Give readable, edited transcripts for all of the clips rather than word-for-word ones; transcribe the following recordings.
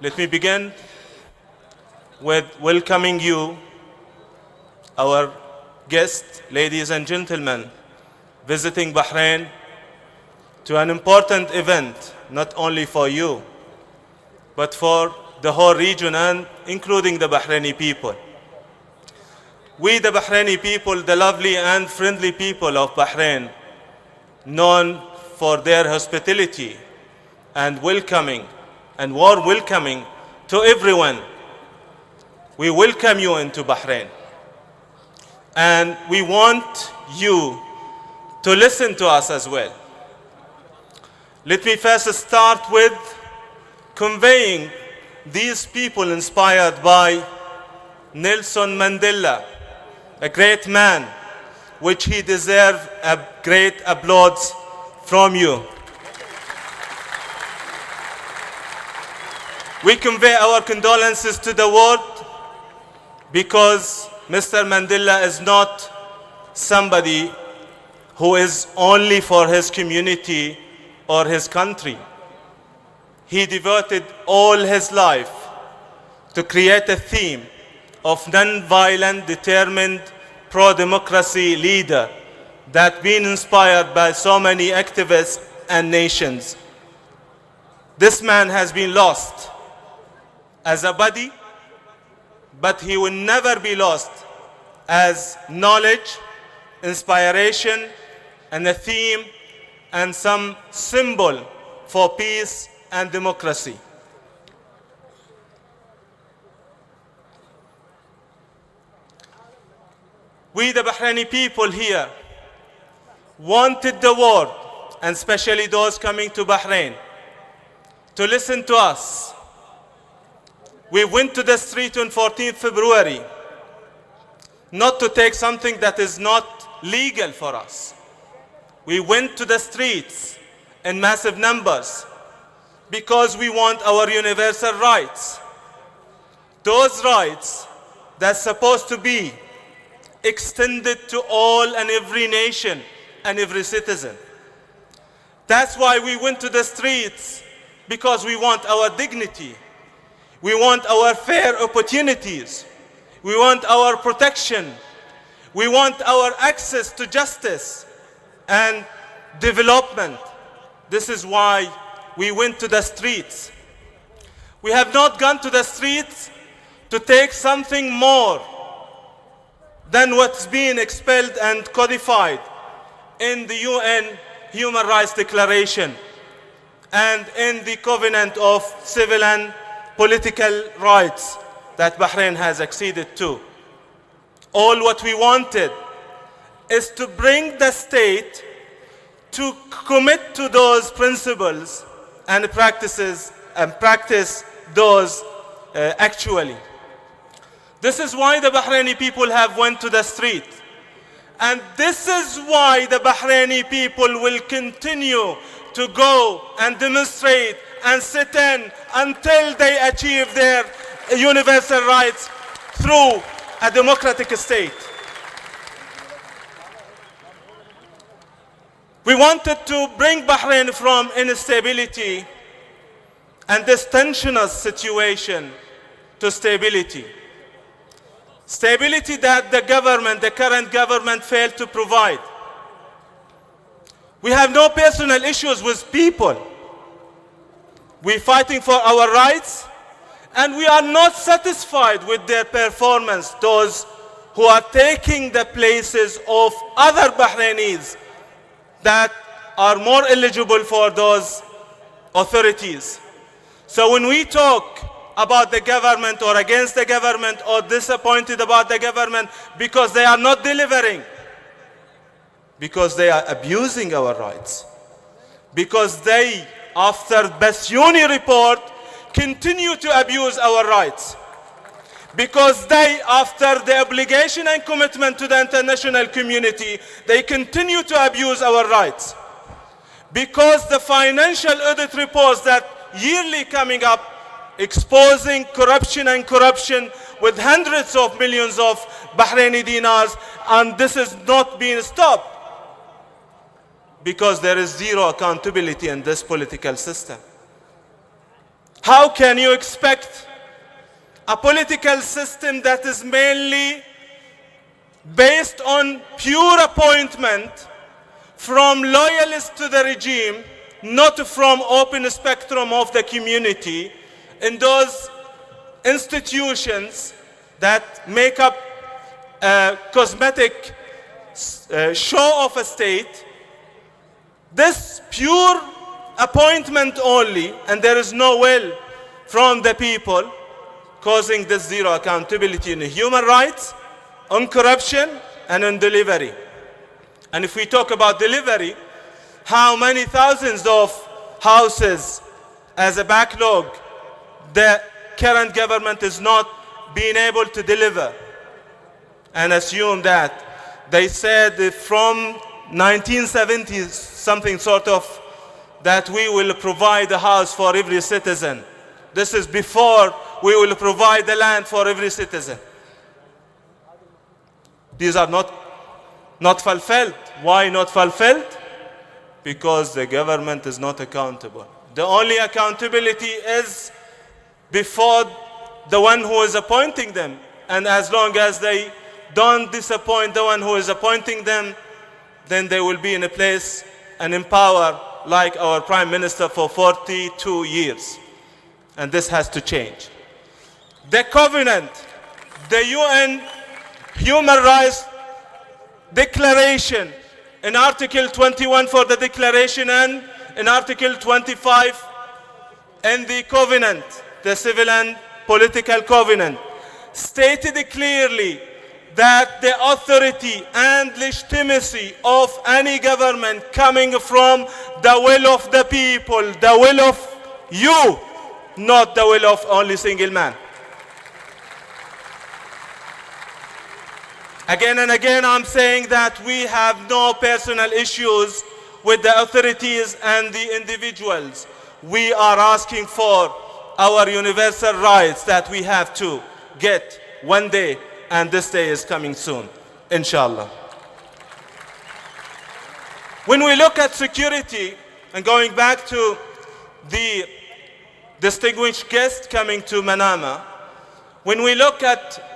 Let me begin with welcoming you, our guests, ladies and gentlemen, visiting Bahrain, to an important event, not only for you, but for the whole region and including the Bahraini people. We, the Bahraini people, the lovely and friendly people of Bahrain, known for their hospitality and welcoming and warm welcoming to everyone, we welcome you into Bahrain. And we want you to listen to us as well. Let me first start with conveying these people inspired by Nelson Mandela, a great man, which he deserves a great applause from you. We convey our condolences to the world because Mr. Mandela is not somebody who is only for his community or his country. He devoted all his life to create a theme of non-violent, determined, pro-democracy leader that been inspired by so many activists and nations. This man has been lost as a body, but he will never be lost as knowledge, inspiration, and a theme and some symbol for peace and democracy. We, the Bahraini people here, wanted the world, and especially those coming to Bahrain, to listen to us. We went to the street on 14th February, not to take something that is not legal for us. We went to the streets in massive numbers because we want our universal rights. Those rights that's supposed to be extended to all and every nation and every citizen. That's why we went to the streets, because we want our dignity. We want our fair opportunities. We want our protection. We want our access to justice and development. This is why we went to the streets. We have not gone to the streets to take something more than what's been expelled and codified in the UN Human Rights Declaration and in the Covenant of Civil and Political Rights that Bahrain has acceded to. All what we wanted is to bring the state to commit to those principles and practices and practice those actually. This is why the Bahraini people have went to the street. And this is why the Bahraini people will continue to go and demonstrate and sit in until they achieve their universal rights through a democratic state. We wanted to bring Bahrain from instability and this tensionous situation to stability. Stability that the government, the current government, failed to provide. We have no personal issues with people. We're fighting for our rights, and we are not satisfied with their performance, those who are taking the places of other Bahrainis that are more eligible for those authorities. So when we talk about the government or against the government or disappointed about the government because they are not delivering, because they are abusing our rights, because they, after Bassiouni report, continue to abuse our rights, because they, after the obligation and commitment to the international community, they continue to abuse our rights, because the financial audit reports that yearly coming up exposing corruption with hundreds of millions of Bahraini dinars, and this is not being stopped because there is zero accountability in this political system. How can you expect a political system that is mainly based on pure appointment from loyalists to the regime, not from open spectrum of the community, in those institutions that make up a cosmetic show of a state? This pure appointment only, and there is no will from the people, causing this zero accountability in human rights, on corruption, and on delivery. And if we talk about delivery, how many thousands of houses as a backlog the current government is not being able to deliver? And assume that they said from 1970s, something sort of, that we will provide a house for every citizen. This is before we will provide the land for every citizen. These are not fulfilled. Why not fulfilled? Because the government is not accountable. The only accountability is before the one who is appointing them. And as long as they don't disappoint the one who is appointing them, then they will be in a place and in power like our Prime Minister for 42 years. And this has to change. The covenant, the UN Human Rights Declaration, in Article 21 for the declaration and in Article 25 in the covenant, the civil and political covenant, stated clearly that the authority and legitimacy of any government coming from the will of the people, the will of you, not the will of only single man. Again and again, I'm saying that we have no personal issues with the authorities and the individuals. We are asking for our universal rights that we have to get one day, and this day is coming soon, inshallah. When we look at security, and going back to the distinguished guest coming to Manama, when we look at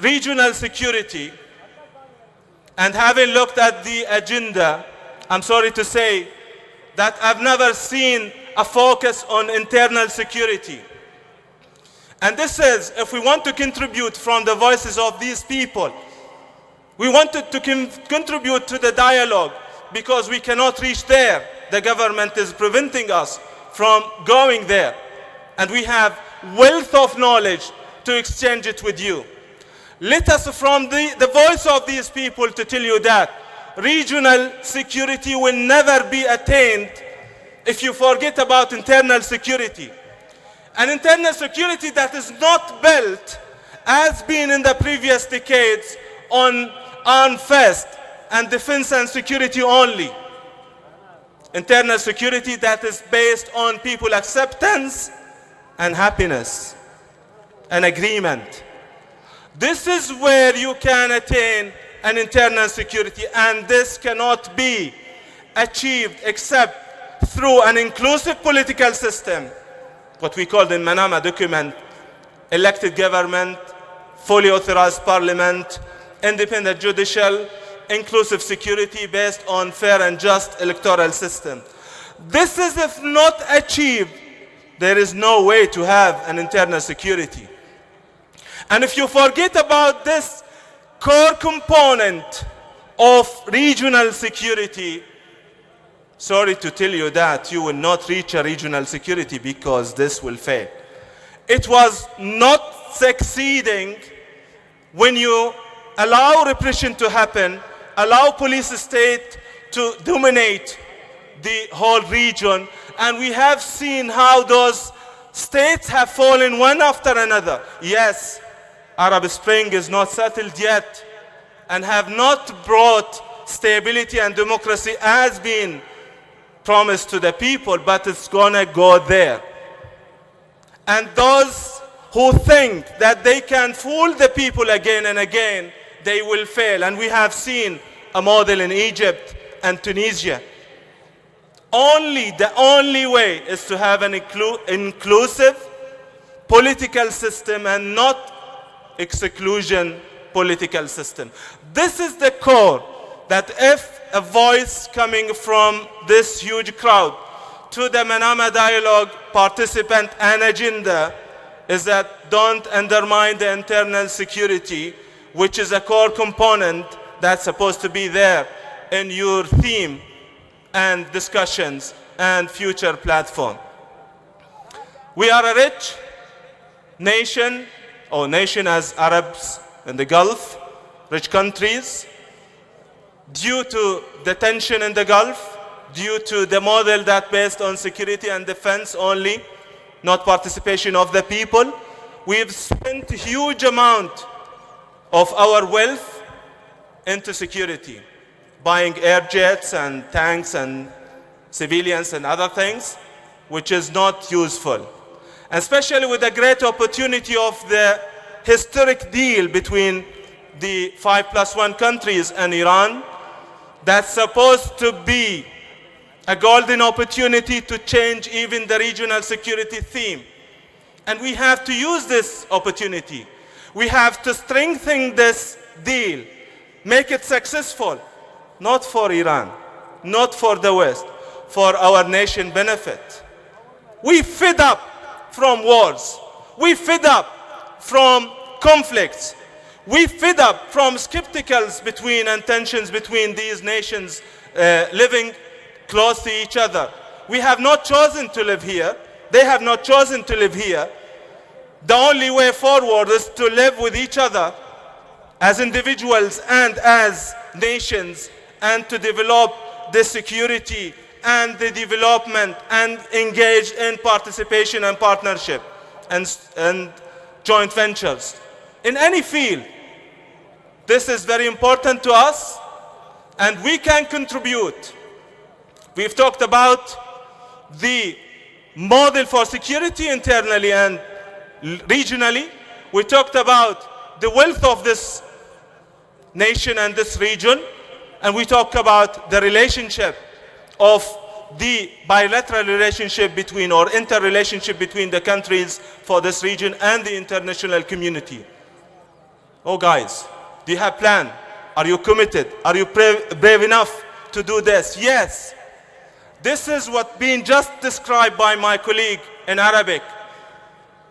regional security, and having looked at the agenda, I'm sorry to say that I've never seen a focus on internal security. And this is, if we want to contribute from the voices of these people, we wanted to contribute to the dialogue, because we cannot reach there. The government is preventing us from going there. And we have wealth of knowledge to exchange it with you. Let us, from the voice of these people, to tell you that regional security will never be attained if you forget about internal security. An internal security that is not built, as been in the previous decades, on armed first and defense and security only. Internal security that is based on people acceptance and happiness and agreement. This is where you can attain an internal security, and this cannot be achieved except through an inclusive political system, what we call the Manama document, elected government, fully authorized parliament, independent judicial, inclusive security based on fair and just electoral system. This is, if not achieved, there is no way to have an internal security. And if you forget about this core component of regional security, sorry to tell you that you will not reach a regional security, because this will fail. It was not succeeding when you allow repression to happen, allow police state to dominate the whole region, and we have seen how those states have fallen one after another. Yes, Arab Spring is not settled yet and have not brought stability and democracy as been promised to the people, but it's gonna go there. And those who think that they can fool the people again and again, they will fail. And we have seen a model in Egypt and Tunisia. The only way is to have an inclusive political system and not exclusion political system. This is the core, that if a voice coming from this huge crowd to the Manama Dialogue participant and agenda is that don't undermine the internal security, which is a core component that's supposed to be there in your theme and discussions and future platform. We are a rich nation, or nation as Arabs in the Gulf, rich countries. Due to the tension in the Gulf, due to the model that based on security and defense only, not participation of the people, we've spent a huge amount of our wealth into security, buying air jets and tanks and civilians and other things, which is not useful. Especially with the great opportunity of the historic deal between the 5+1 countries and Iran, that's supposed to be a golden opportunity to change even the regional security theme. And we have to use this opportunity. We have to strengthen this deal, make it successful, not for Iran, not for the West, for our nation benefit. We fed up from wars. We fed up from conflicts. We fed up from skepticals between and tensions between these nations living close to each other. We have not chosen to live here. They have not chosen to live here. The only way forward is to live with each other as individuals and as nations, and to develop the security and the development and engage in participation and partnership and joint ventures. In any field, this is very important to us, and we can contribute. We've talked about the model for security internally and regionally. We talked about the wealth of this nation and this region, and we talked about the relationship of the bilateral relationship between, or interrelationship between, the countries for this region and the international community. Oh guys, do you have a plan? Are you committed? Are you brave enough to do this? Yes. This is what being just described by my colleague in Arabic.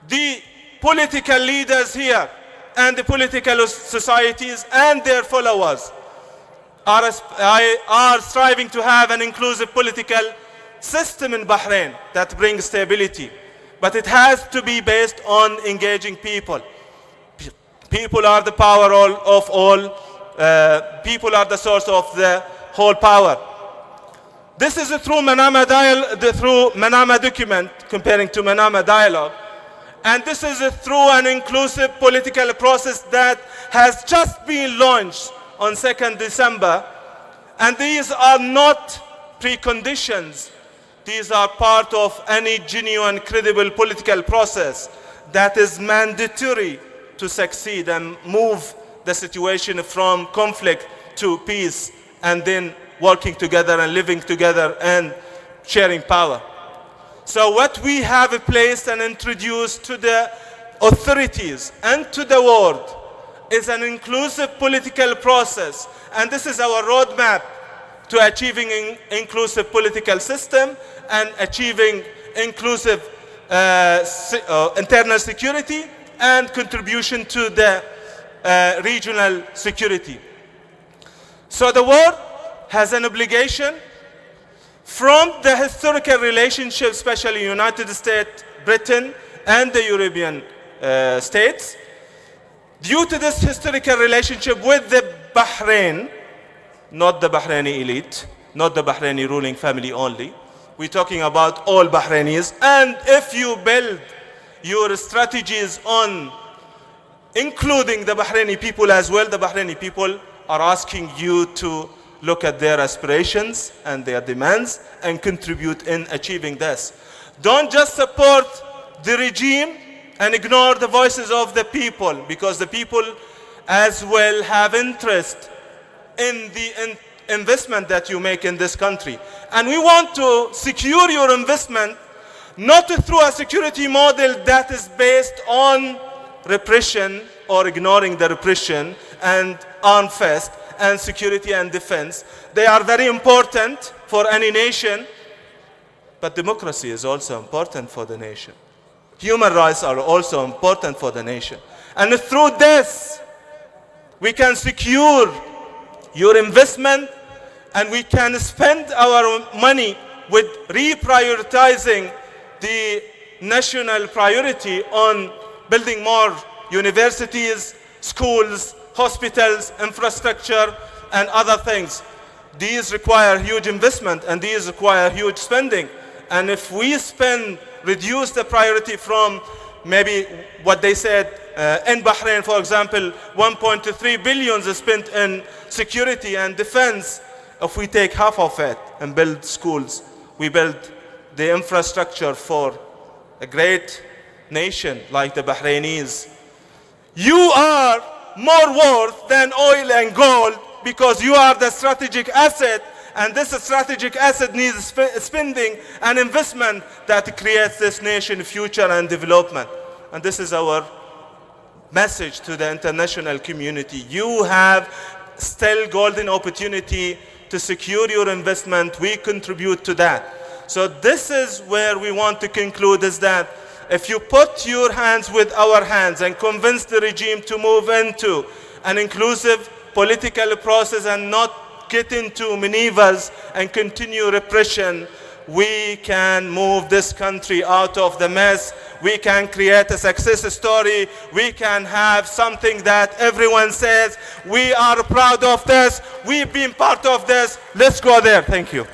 The political leaders here and the political societies and their followers are striving to have an inclusive political system in Bahrain that brings stability. But it has to be based on engaging people. People are the power of all. People are the source of the whole power. This is through Manama document, comparing to Manama Dialogue. And this is through an inclusive political process that has just been launched on 2nd December. And these are not preconditions. These are part of any genuine, credible political process that is mandatory to succeed and move the situation from conflict to peace, and then working together and living together and sharing power. So what we have placed and introduced to the authorities and to the world is an inclusive political process. And this is our roadmap to achieving an inclusive political system and achieving inclusive internal security and contribution to the regional security. So the world has an obligation from the historical relationship, especially United States, Britain, and the European states. Due to this historical relationship with the Bahrain, not the Bahraini elite, not the Bahraini ruling family only, we're talking about all Bahrainis. And if you build your strategies on including the Bahraini people as well, the Bahraini people are asking you to look at their aspirations and their demands and contribute in achieving this. Don't just support the regime and ignore the voices of the people, because the people as well have interest in the investment that you make in this country. And we want to secure your investment not through a security model that is based on repression or ignoring the repression and armed fist and security and defense. They are very important for any nation, but democracy is also important for the nation. Human rights are also important for the nation. And through this, we can secure your investment and we can spend our money with reprioritizing the national priority on building more universities, schools, hospitals, infrastructure, and other things. These require huge investment and these require huge spending. And if we reduce the priority from maybe what they said in Bahrain, for example, 1.3 billion is spent in security and defense. If we take half of it and build schools, we build the infrastructure for a great nation like the Bahrainis. You are more worth than oil and gold because you are the strategic asset, and this strategic asset needs spending and investment that creates this nation future and development. And this is our message to the international community. You have still golden opportunity to secure your investment. We contribute to that. So this is where we want to conclude, is that if you put your hands with our hands and convince the regime to move into an inclusive political process and not get into maneuvers and continue repression, we can move this country out of the mess. We can create a success story. We can have something that everyone says, we are proud of this. We've been part of this. Let's go there. Thank you.